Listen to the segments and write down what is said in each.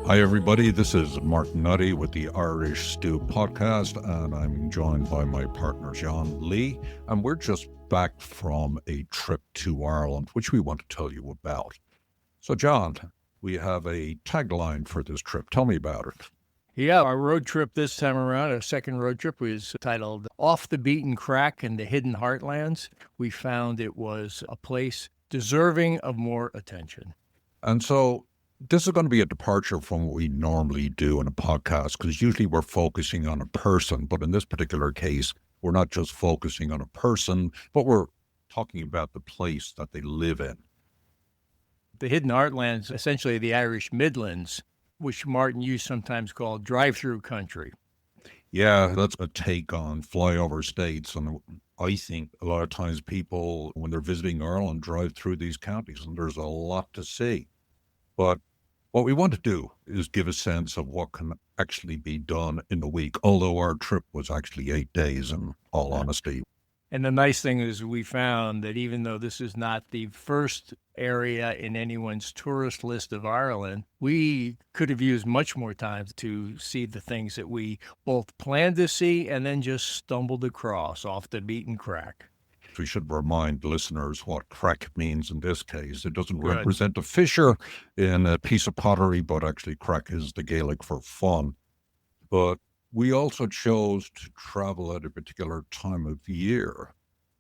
Hi, everybody. This is Martin Nutty with the Irish Stew podcast, and I'm joined by my partner, John Lee, and we're just back from a trip to Ireland, which we want to tell you about. So, John, we have a tagline for this trip. Tell me about it. Yeah, our road trip this time around, our second road trip, was titled Off the Beaten Craic in the Hidden Heartlands. We found it was a place deserving of more attention. And so this is going to be a departure from what we normally do in a podcast, because usually we're focusing on a person, but in this particular case, we're not just focusing on a person, but we're talking about the place that they live in. The Hidden Heartlands, essentially the Irish Midlands, which Martin used sometimes called drive-through country. Yeah, that's a take on flyover states. And I think a lot of times people, when they're visiting Ireland, drive through these counties, and there's a lot to see. But what we want to do is give a sense of what can actually be done in a week, although our trip was actually 8 days, in all honesty. And the nice thing is we found that even though this is not the first area in anyone's tourist list of Ireland, we could have used much more time to see the things that we both planned to see and then just stumbled across off the beaten craic. We should remind listeners what craic means in this case. It doesn't represent a fissure in a piece of pottery, but actually craic is the Gaelic for fun. But we also chose to travel at a particular time of year,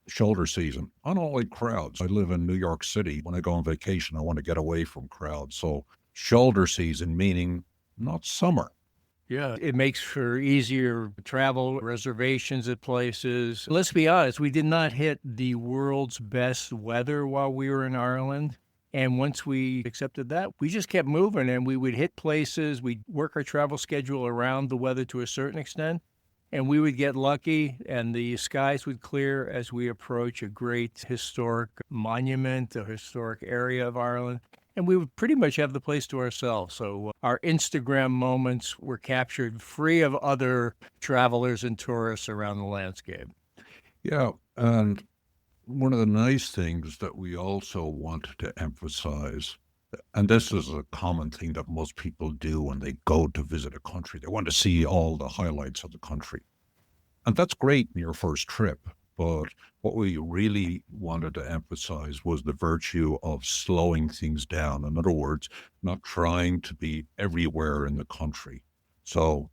shoulder season. I don't like crowds. I live in New York City. When I go on vacation, I want to get away from crowds. So shoulder season, meaning not summer. Yeah, it makes for easier travel, reservations at places. Let's be honest, we did not hit the world's best weather while we were in Ireland. And once we accepted that, we just kept moving and we would hit places. We'd work our travel schedule around the weather to a certain extent. And we would get lucky and the skies would clear as we approach a great historic monument, a historic area of Ireland. And we would pretty much have the place to ourselves. So our Instagram moments were captured free of other travelers and tourists around the landscape. Yeah, and one of the nice things that we also wanted to emphasize, and this is a common thing that most people do when they go to visit a country, they want to see all the highlights of the country. And that's great in your first trip. But what we really wanted to emphasize was the virtue of slowing things down. In other words, not trying to be everywhere in the country. So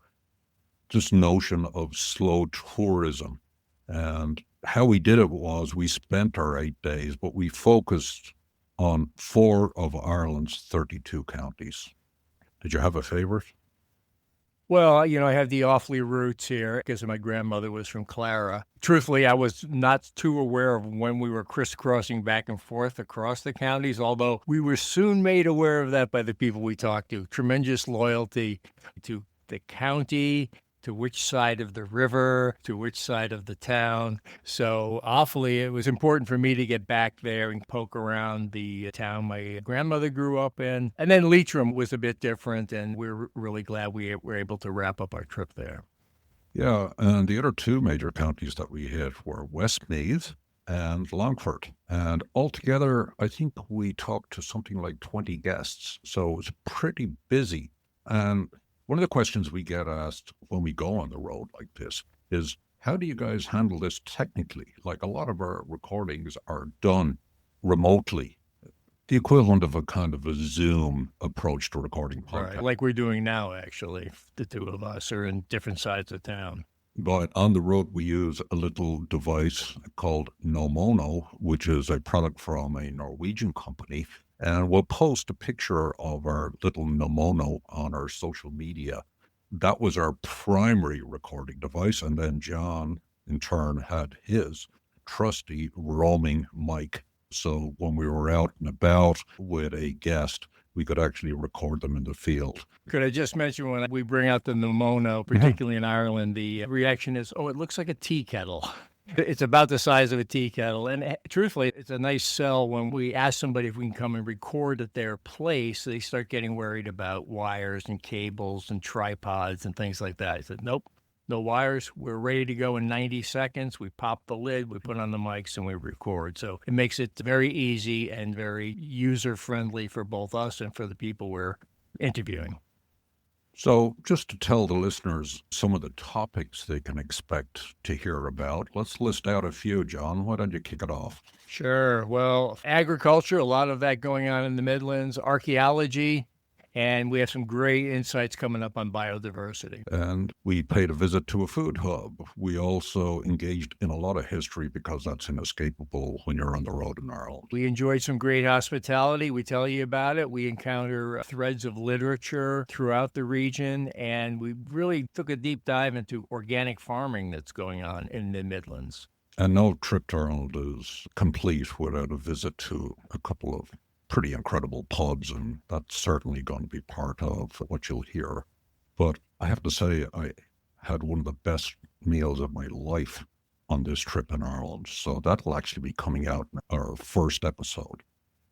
this notion of slow tourism, and how we did it was we spent our 8 days, but we focused on 4 of Ireland's 32 counties. Did you have a favorite? Well, I have the Offaly roots here because my grandmother was from Clara. Truthfully, I was not too aware of when we were crisscrossing back and forth across the counties, although we were soon made aware of that by the people we talked to. Tremendous loyalty to the county, to which side of the river, to which side of the town. So Offaly, it was important for me to get back there and poke around the town my grandmother grew up in. And then Leitrim was a bit different, and we're really glad we were able to wrap up our trip there. Yeah, and the other 2 major counties that we hit were Westmeath and Longford. And altogether, I think we talked to something like 20 guests. So it was pretty busy. And one of the questions we get asked when we go on the road like this is, how do you guys handle this technically? Like, a lot of our recordings are done remotely, the equivalent of a kind of a Zoom approach to recording podcasts. Right, like we're doing now, actually. The 2 of us are in different sides of town. But on the road, we use a little device called Nomono, which is a product from a Norwegian company. And we'll post a picture of our little Nomono on our social media. That was our primary recording device. And then John, in turn, had his trusty roaming mic. So when we were out and about with a guest, we could actually record them in the field. Could I just mention, when we bring out the Nomono, particularly in Ireland, the reaction is, oh, it looks like a tea kettle. It's about the size of a tea kettle. And truthfully, it's a nice sell when we ask somebody if we can come and record at their place. They start getting worried about wires and cables and tripods and things like that. I said, nope, no wires. We're ready to go in 90 seconds. We pop the lid, we put on the mics, and we record. So it makes it very easy and very user-friendly for both us and for the people we're interviewing. So, just to tell the listeners some of the topics they can expect to hear about, let's list out a few, John. Why don't you kick it off? Sure. Well, agriculture, a lot of that going on in the Midlands, archaeology, and we have some great insights coming up on biodiversity. And we paid a visit to a food hub. We also engaged in a lot of history because that's inescapable when you're on the road in Ireland. We enjoyed some great hospitality. We tell you about it. We encounter threads of literature throughout the region, and we really took a deep dive into organic farming that's going on in the Midlands. And no trip to Ireland is complete without a visit to a couple of pretty incredible pubs, and that's certainly going to be part of what you'll hear. But I have to say, I had one of the best meals of my life on this trip in Ireland, so that'll actually be coming out in our first episode.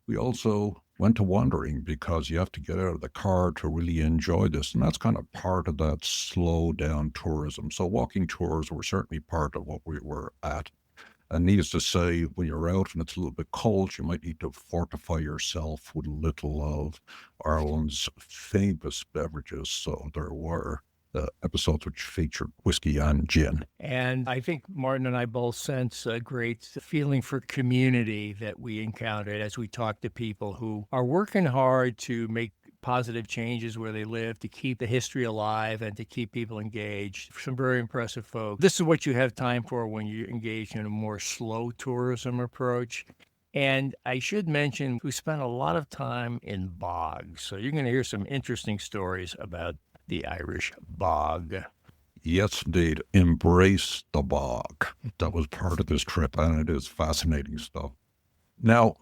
We also went to wandering because you have to get out of the car to really enjoy this, and that's kind of part of that slow down tourism. So walking tours were certainly part of what we were at. And needless to say, when you're out and it's a little bit cold, you might need to fortify yourself with a little of Ireland's famous beverages. So there were episodes which featured whiskey and gin. And I think Martin and I both sense a great feeling for community that we encountered as we talk to people who are working hard to make positive changes where they live, to keep the history alive and to keep people engaged. Some very impressive folks. This is what you have time for when you engage in a more slow tourism approach. And I should mention, we spent a lot of time in bogs. So you're going to hear some interesting stories about the Irish bog. Yes, indeed. Embrace the bog. That was part of this trip, and it is fascinating stuff. Now,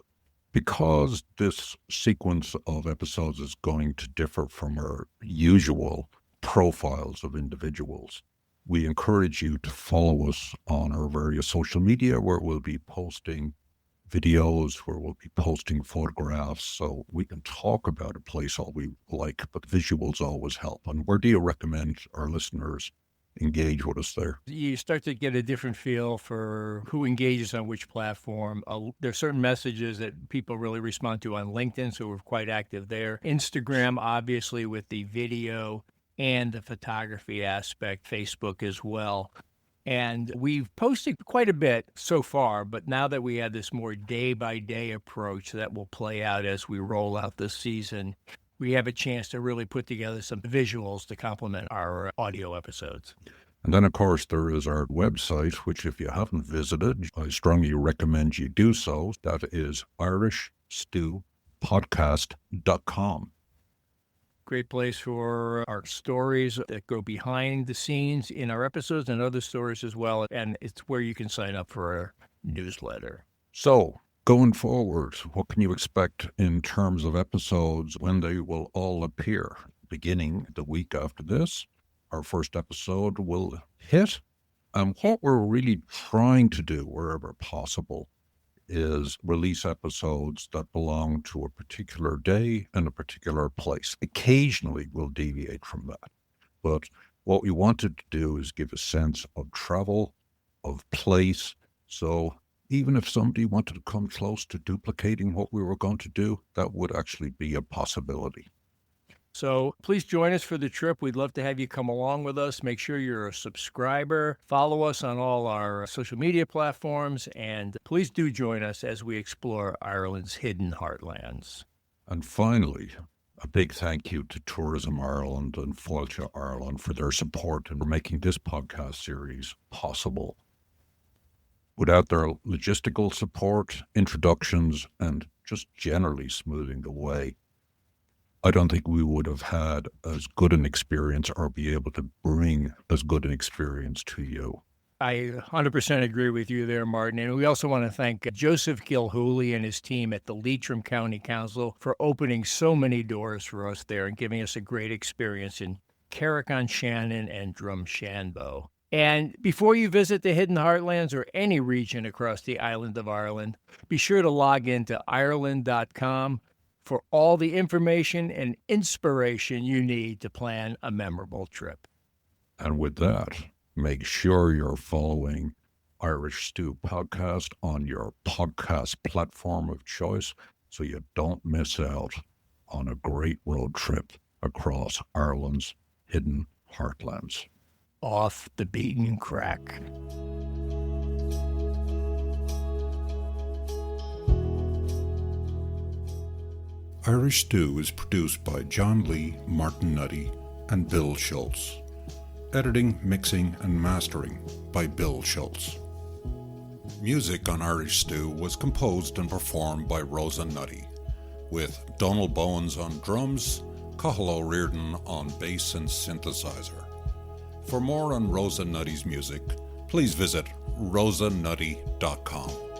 because this sequence of episodes is going to differ from our usual profiles of individuals, we encourage you to follow us on our various social media, where we'll be posting videos, where we'll be posting photographs, so we can talk about a place all we like, but visuals always help. And where do you recommend our listeners engage with us there? You start to get a different feel for who engages on which platform. There's certain messages that people really respond to on LinkedIn, so we're quite active there. Instagram, obviously, with the video and the photography aspect, Facebook as well. And we've posted quite a bit so far, but now that we have this more day-by-day approach that will play out as we roll out this season, we have a chance to really put together some visuals to complement our audio episodes. And then, of course, there is our website, which if you haven't visited, I strongly recommend you do so. That is irishstewpodcast.com. Great place for our stories that go behind the scenes in our episodes and other stories as well. And it's where you can sign up for our newsletter. So, going forward, what can you expect in terms of episodes when they will all appear? Beginning the week after this, our first episode will hit. And what we're really trying to do, wherever possible, is release episodes that belong to a particular day and a particular place. Occasionally, we'll deviate from that. But what we wanted to do is give a sense of travel, of place. So even if somebody wanted to come close to duplicating what we were going to do, that would actually be a possibility. So please join us for the trip. We'd love to have you come along with us. Make sure you're a subscriber. Follow us on all our social media platforms. And please do join us as we explore Ireland's hidden heartlands. And finally, a big thank you to Tourism Ireland and Fáilte Ireland for their support in making this podcast series possible. Without their logistical support, introductions, and just generally smoothing the way, I don't think we would have had as good an experience or be able to bring as good an experience to you. I 100% agree with you there, Martin. And we also want to thank Joseph Gilhooly and his team at the Leitrim County Council for opening so many doors for us there and giving us a great experience in Carrick-on-Shannon and Drumshanbo. And before you visit the Hidden Heartlands or any region across the island of Ireland, be sure to log into Ireland.com for all the information and inspiration you need to plan a memorable trip. And with that, make sure you're following Irish Stew Podcast on your podcast platform of choice so you don't miss out on a great road trip across Ireland's hidden heartlands. Off the Beaten Craic. Irish Stew is produced by John Lee, Martin Nutty, and Bill Schultz. Editing, mixing, and mastering by Bill Schultz. Music on Irish Stew was composed and performed by Rosa Nutty, with Donald Bowens on drums, Cathal O'Riordan on bass and synthesizer. For more on Rosa Nutty's music, please visit rosanutty.com.